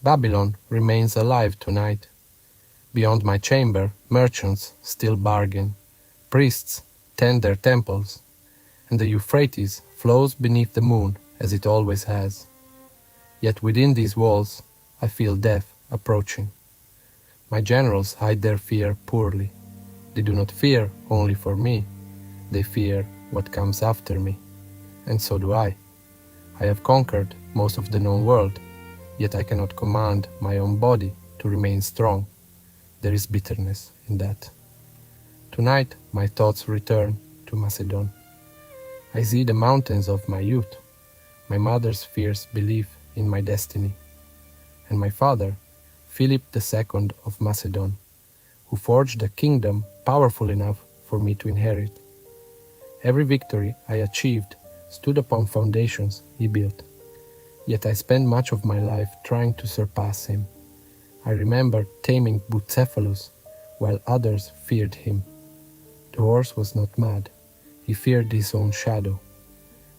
Babylon remains alive tonight. Beyond my chamber, merchants still bargain, priests tend their temples, and the Euphrates flows beneath the moon as it always has. Yet within these walls, I feel death approaching. My generals hide their fear poorly. They do not fear only for me, they fear what comes after me. And so do I. I have conquered most of the known world, yet I cannot command my own body to remain strong. There is bitterness in that. Tonight my thoughts return to Macedon. I see the mountains of my youth, my mother's fierce belief in my destiny, and my father, Philip II of Macedon, who forged a kingdom powerful enough for me to inherit. Every victory I achieved stood upon foundations he built, yet I spent much of my life trying to surpass him. I remember taming Bucephalus while others feared him. The horse was not mad, he feared his own shadow.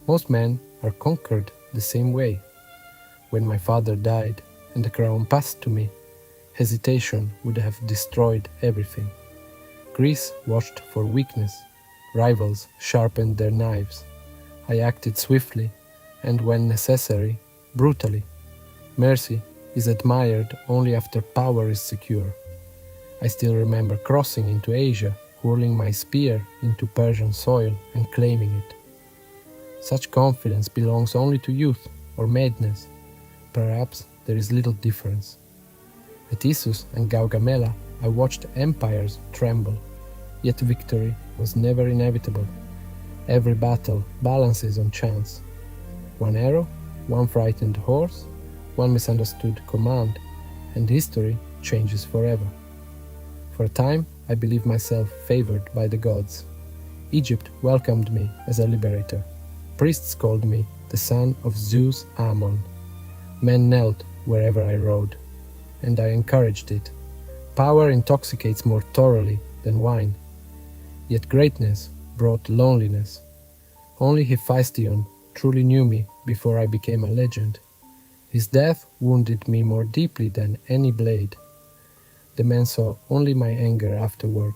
Most men are conquered the same way. When my father died and the crown passed to me, hesitation would have destroyed everything. Greece watched for weakness, rivals sharpened their knives. I acted swiftly and, when necessary, brutally. Mercy is admired only after power is secure. I still remember crossing into Asia, hurling my spear into Persian soil and claiming it. Such confidence belongs only to youth or madness. Perhaps there is little difference. At Issus and Gaugamela, I watched empires tremble, yet victory was never inevitable. Every battle balances on chance. One arrow, one frightened horse, one misunderstood command, and history changes forever. For a time, I believed myself favored by the gods. Egypt welcomed me as a liberator. Priests called me the son of Zeus Ammon. Men knelt wherever I rode, and I encouraged it. Power intoxicates more thoroughly than wine. Yet greatness brought loneliness. Only Hephaestion truly knew me before I became a legend. His death wounded me more deeply than any blade. The men saw only my anger afterward.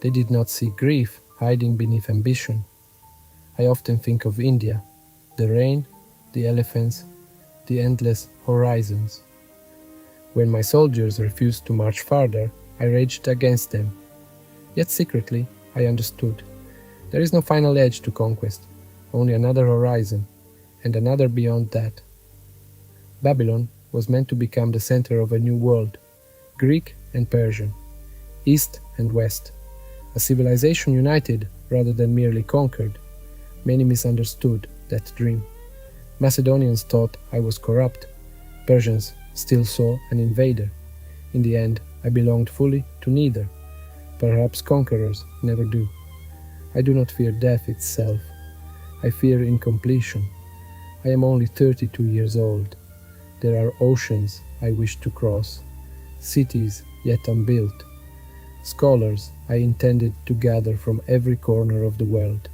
They did not see grief hiding beneath ambition. I often think of India, the rain, the elephants, the endless horizons. When my soldiers refused to march farther, I raged against them. Yet secretly, I understood. There is no final edge to conquest, only another horizon, and another beyond that. Babylon was meant to become the center of a new world, Greek and Persian, East and West, a civilization united rather than merely conquered. Many misunderstood that dream. Macedonians thought I was corrupt, Persians still saw an invader. In the end, I belonged fully to neither. Perhaps conquerors never do. I do not fear death itself. I fear incompletion. I am only 32 years old. There are oceans I wish to cross, cities yet unbuilt, scholars I intended to gather from every corner of the world.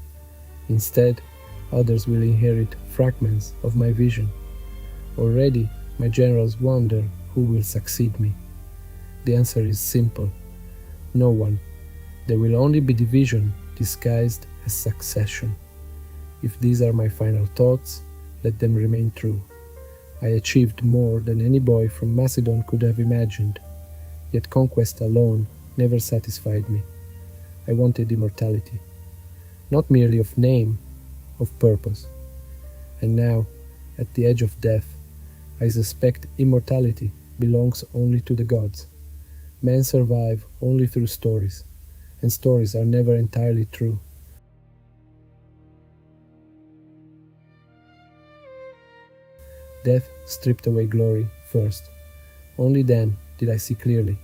Instead, others will inherit fragments of my vision. Already, my generals wonder who will succeed me. The answer is simple. No one. There will only be division disguised as succession. If these are my final thoughts, let them remain true. I achieved more than any boy from Macedon could have imagined, yet conquest alone never satisfied me. I wanted immortality, not merely of name, of purpose. And now, at the edge of death, I suspect immortality belongs only to the gods. Men survive only through stories, and stories are never entirely true. Death stripped away glory first. Only then did I see clearly.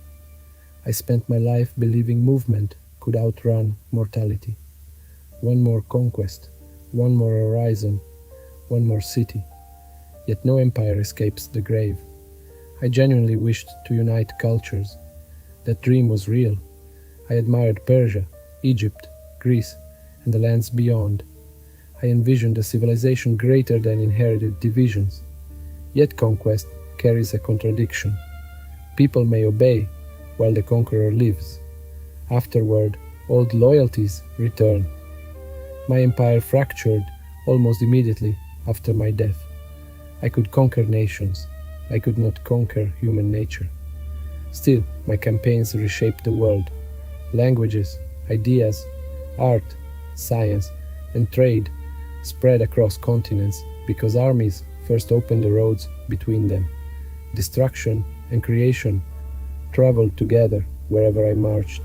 I spent my life believing movement could outrun mortality. One more conquest, one more horizon, one more city. Yet no empire escapes the grave. I genuinely wished to unite cultures. That dream was real. I admired Persia, Egypt, Greece, and the lands beyond. I envisioned a civilization greater than inherited divisions. Yet conquest carries a contradiction. People may obey while the conqueror lives. Afterward, old loyalties return. My empire fractured almost immediately after my death. I could conquer nations. I could not conquer human nature. Still, my campaigns reshaped the world. Languages, ideas, art, science, and trade spread across continents because armies first opened the roads between them. Destruction and creation traveled together wherever I marched.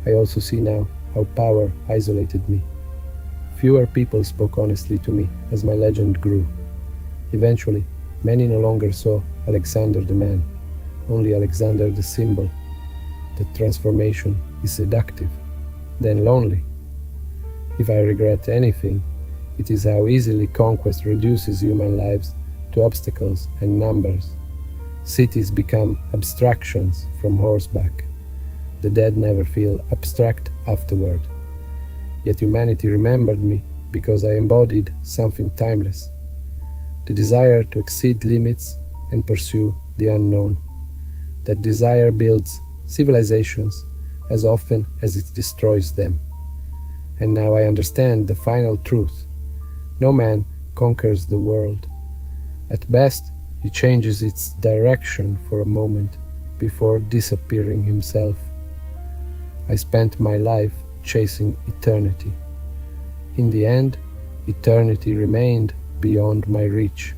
I also see now how power isolated me. Fewer people spoke honestly to me as my legend grew. Eventually, many no longer saw Alexander the man, only Alexander the symbol. The transformation is seductive, then lonely. If I regret anything, it is how easily conquest reduces human lives to obstacles and numbers. Cities become abstractions from horseback. The dead never feel abstract afterward. Yet humanity remembered me because I embodied something timeless. The desire to exceed limits and pursue the unknown. That desire builds civilizations as often as it destroys them. And now I understand the final truth. No man conquers the world. At best, he changes its direction for a moment before disappearing himself. I spent my life chasing eternity. In the end, eternity remained beyond my reach.